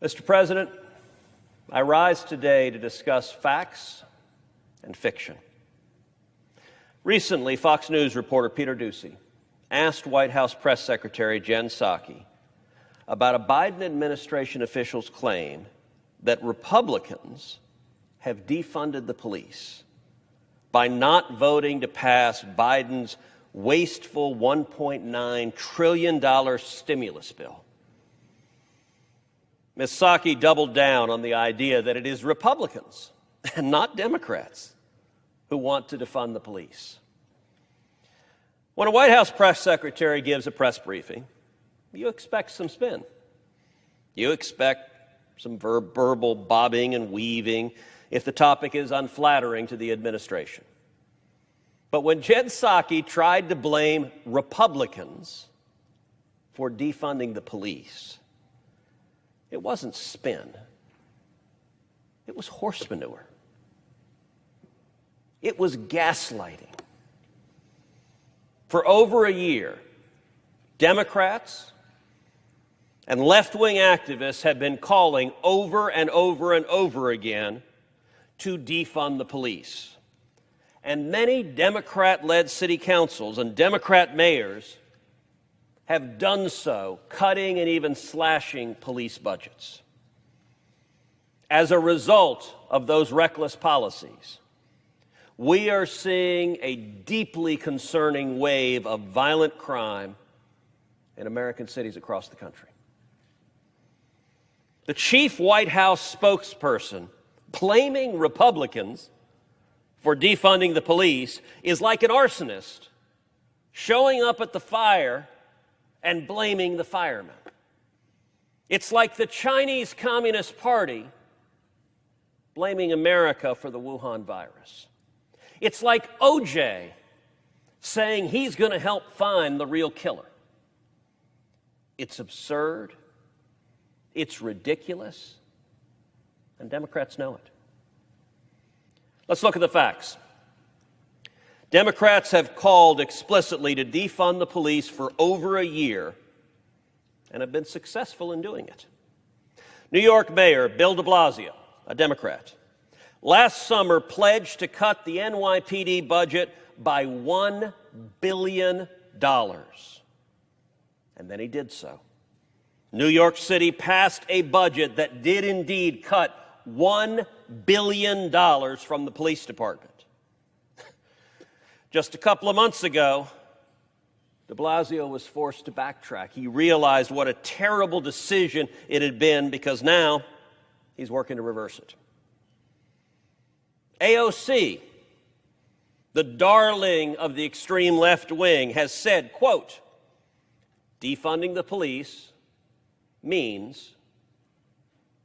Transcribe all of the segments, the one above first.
Mr. President, I rise today to discuss facts and fiction. Recently, Fox News reporter Peter Doocy asked White House Press Secretary Jen Psaki about a Biden administration official's claim that Republicans have defunded the police by not voting to pass Biden's wasteful $1.9 trillion stimulus bill. Ms. Psaki doubled down on the idea that it is Republicans and not Democrats who want to defund the police. When a White House press secretary gives a press briefing, you expect some spin. You expect some verbal bobbing and weaving if the topic is unflattering to the administration. But when Jen Psaki tried to blame Republicans for defunding the police, it wasn't spin. It was horse manure. It was gaslighting. For over a year, Democrats and left-wing activists have been calling over and over and over again to defund the police. And many Democrat-led city councils and Democrat mayors have done so, cutting and even slashing police budgets. As a result of those reckless policies, we are seeing a deeply concerning wave of violent crime in American cities across the country. The chief White House spokesperson blaming Republicans for defunding the police is like an arsonist showing up at the fire and blaming the firemen. It's like the Chinese Communist Party blaming America for the Wuhan virus. It's like O.J. saying he's going to help find the real killer. It's absurd, it's ridiculous, and Democrats know it. Let's look at the facts. Democrats have called explicitly to defund the police for over a year and have been successful in doing it. New York Mayor Bill de Blasio, a Democrat, last summer pledged to cut the NYPD budget by $1 billion. And then he did so. New York City passed a budget that did indeed cut $1 billion from the police department. Just a couple of months ago, de Blasio was forced to backtrack. He realized what a terrible decision it had been because now he's working to reverse it. AOC, the darling of the extreme left wing, has said, quote, defunding the police means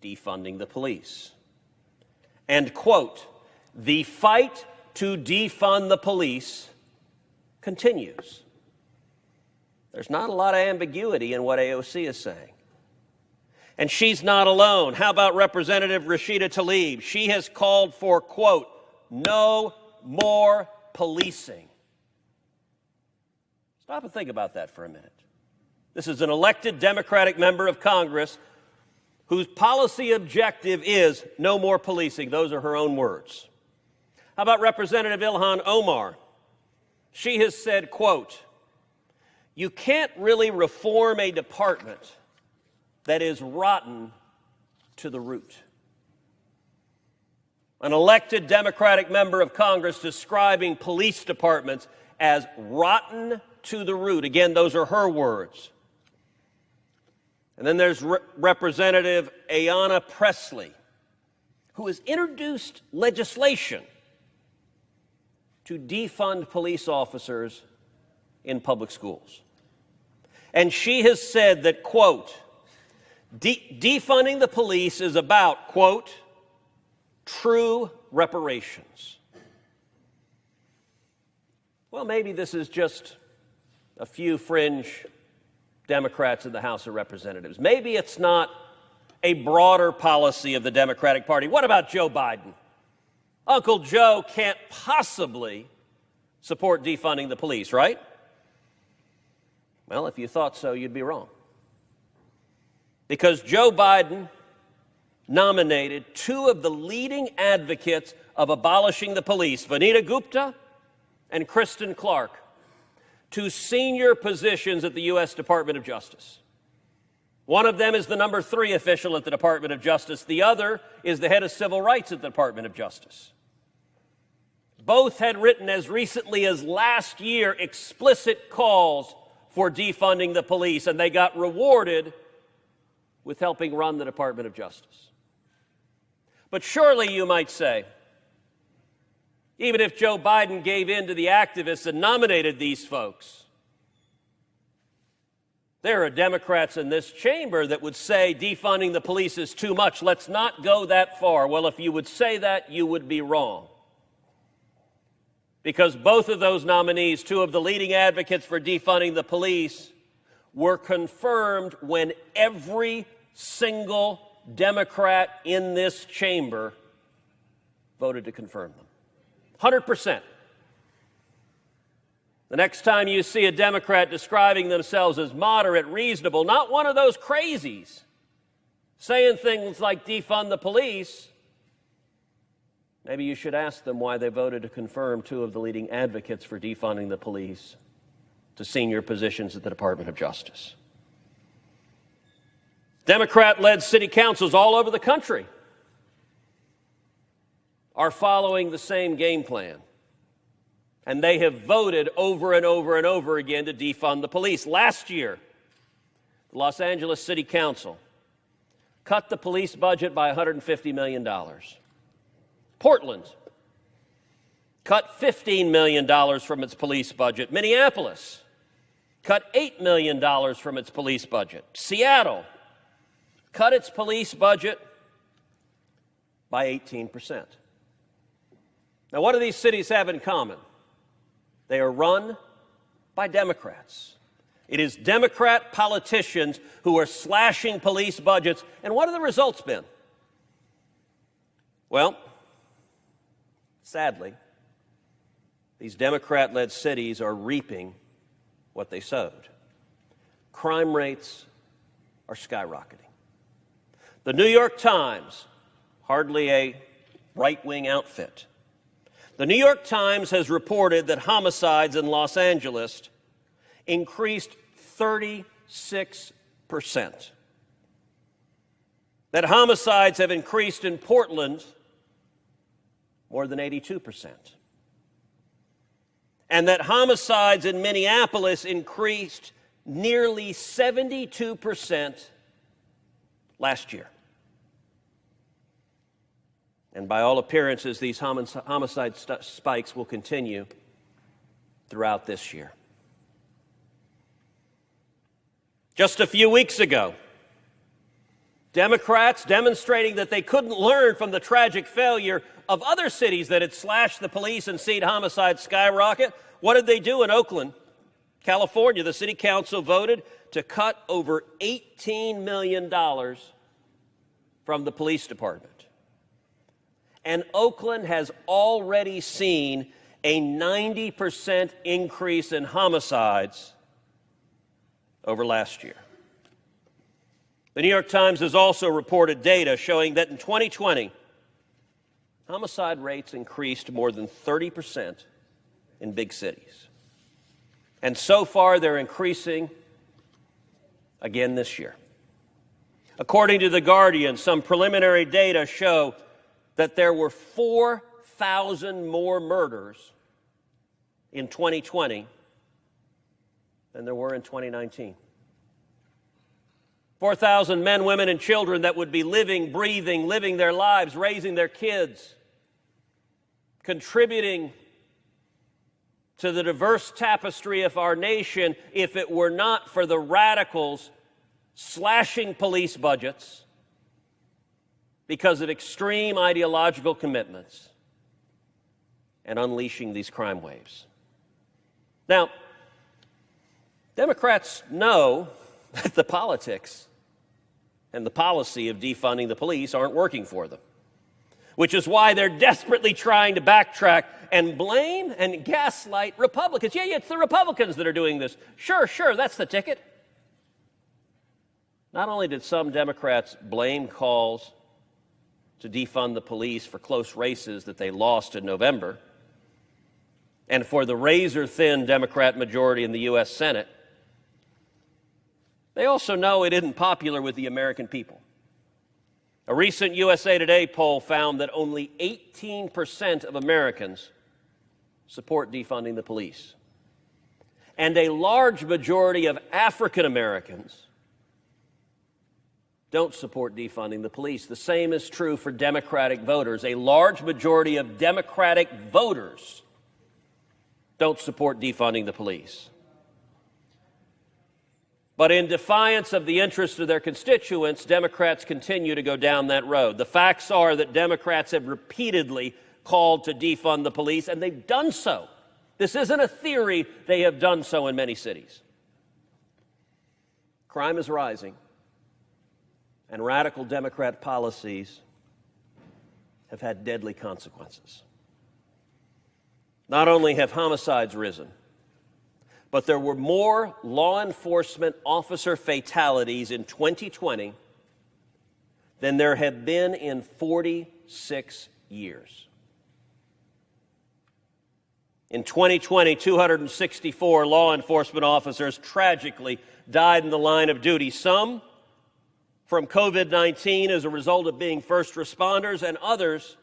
defunding the police. And, quote, the fight to defund the police continues. There's not a lot of ambiguity in what AOC is saying. And she's not alone. How about Representative Rashida Tlaib? She has called for, quote, no more policing. Stop and think about that for a minute. This is an elected Democratic member of Congress whose policy objective is no more policing. Those are her own words. How about Representative Ilhan Omar? She has said, quote, you can't really reform a department that is rotten to the root. An elected Democratic member of Congress describing police departments as rotten to the root. Again, those are her words. And then there's Representative Ayanna Pressley, who has introduced legislation to defund police officers in public schools. And she has said that, quote, defunding the police is about, quote, true reparations. Well, maybe this is just a few fringe Democrats in the House of Representatives. Maybe it's not a broader policy of the Democratic Party. What about Joe Biden? Uncle Joe can't possibly support defunding the police, right? Well, if you thought so, you'd be wrong. Because Joe Biden nominated two of the leading advocates of abolishing the police, Vanita Gupta and Kristen Clark, to senior positions at the U.S. Department of Justice. One of them is the number 3 official at the Department of Justice. The other is the head of civil rights at the Department of Justice. Both had written as recently as last year explicit calls for defunding the police, and they got rewarded with helping run the Department of Justice. But surely, you might say, even if Joe Biden gave in to the activists and nominated these folks, there are Democrats in this chamber that would say defunding the police is too much. Let's not go that far. Well, if you would say that, you would be wrong. Because both of those nominees, two of the leading advocates for defunding the police, were confirmed when every single Democrat in this chamber voted to confirm them. 100%. The next time you see a Democrat describing themselves as moderate, reasonable, not one of those crazies, saying things like defund the police, maybe you should ask them why they voted to confirm two of the leading advocates for defunding the police to senior positions at the Department of Justice. Democrat-led city councils all over the country are following the same game plan. And they have voted over and over and over again to defund the police. Last year, the Los Angeles City Council cut the police budget by $150 million. Portland cut $15 million from its police budget. Minneapolis cut $8 million from its police budget. Seattle cut its police budget by 18%. Now, what do these cities have in common? They are run by Democrats. It is Democrat politicians who are slashing police budgets. And what have the results been? Well, sadly, these Democrat-led cities are reaping what they sowed. Crime rates are skyrocketing. The New York Times, hardly a right-wing outfit, the New York Times has reported that homicides in Los Angeles increased 36%. That homicides have increased in Portland more than 82%. And that homicides in Minneapolis increased nearly 72% last year. And by all appearances, these homicide spikes will continue throughout this year. Just a few weeks ago, Democrats demonstrating that they couldn't learn from the tragic failure of other cities that had slashed the police and seen homicides skyrocket. What did they do in Oakland, California? The city council voted to cut over $18 million from the police department. And Oakland has already seen a 90% increase in homicides over last year. The New York Times has also reported data showing that in 2020, homicide rates increased more than 30% in big cities. And so far, they're increasing again this year. According to The Guardian, some preliminary data show that there were 4,000 more murders in 2020 than there were in 2019. 4,000 men, women, and children that would be living, breathing, living their lives, raising their kids, contributing to the diverse tapestry of our nation if it were not for the radicals slashing police budgets because of extreme ideological commitments and unleashing these crime waves. Now, Democrats know that the politics and the policy of defunding the police aren't working for them, which is why they're desperately trying to backtrack and blame and gaslight Republicans. Yeah, it's the Republicans that are doing this. Sure, that's the ticket. Not only did some Democrats blame calls to defund the police for close races that they lost in November, and for the razor-thin Democrat majority in the U.S. Senate, they also know it isn't popular with the American people. A recent USA Today poll found that only 18% of Americans support defunding the police. And a large majority of African Americans don't support defunding the police. The same is true for Democratic voters. A large majority of Democratic voters don't support defunding the police. But in defiance of the interests of their constituents, Democrats continue to go down that road. The facts are that Democrats have repeatedly called to defund the police, and they've done so. This isn't a theory. They have done so in many cities. Crime is rising, and radical Democrat policies have had deadly consequences. Not only have homicides risen, but there were more law enforcement officer fatalities in 2020 than there have been in 46 years. In 2020, 264 law enforcement officers tragically died in the line of duty, some from COVID-19 as a result of being first responders, and others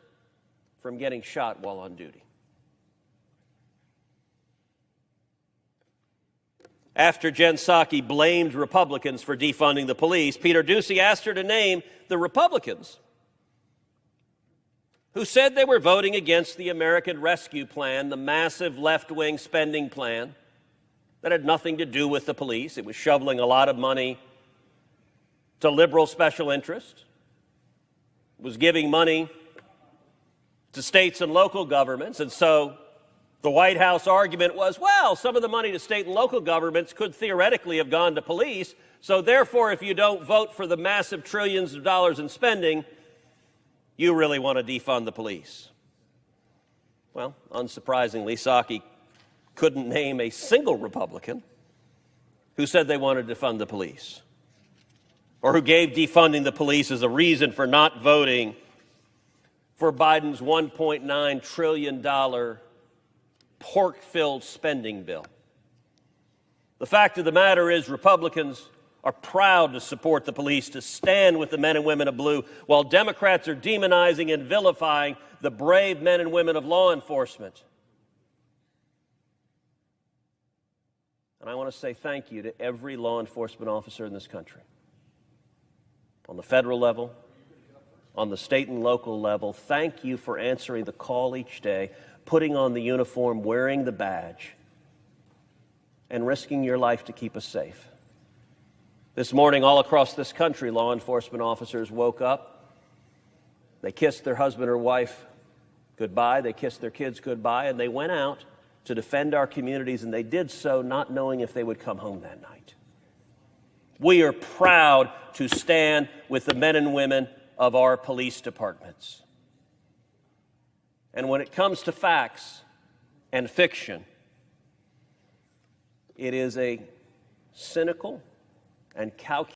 from getting shot while on duty. After Jen Psaki blamed Republicans for defunding the police, Peter Doocy asked her to name the Republicans who said they were voting against the American Rescue Plan, the massive left-wing spending plan that had nothing to do with the police. It was shoveling a lot of money to liberal special interests. It was giving money to states and local governments, and so the White House argument was, well, some of the money to state and local governments could theoretically have gone to police, so therefore, if you don't vote for the massive trillions of dollars in spending, you really want to defund the police. Well, unsurprisingly, Psaki couldn't name a single Republican who said they wanted to defund the police, or who gave defunding the police as a reason for not voting for Biden's $1.9 trillion pork-filled spending bill. The fact of the matter is, Republicans are proud to support the police, to stand with the men and women of blue, while Democrats are demonizing and vilifying the brave men and women of law enforcement. And I want to say thank you to every law enforcement officer in this country, on the federal level, on the state and local level. Thank you for answering the call each day, putting on the uniform, wearing the badge, and risking your life to keep us safe. This morning, all across this country, law enforcement officers woke up. They kissed their husband or wife goodbye. They kissed their kids goodbye, and they went out to defend our communities, and they did so not knowing if they would come home that night. We are proud to stand with the men and women of our police departments. And when it comes to facts and fiction, it is a cynical and calculated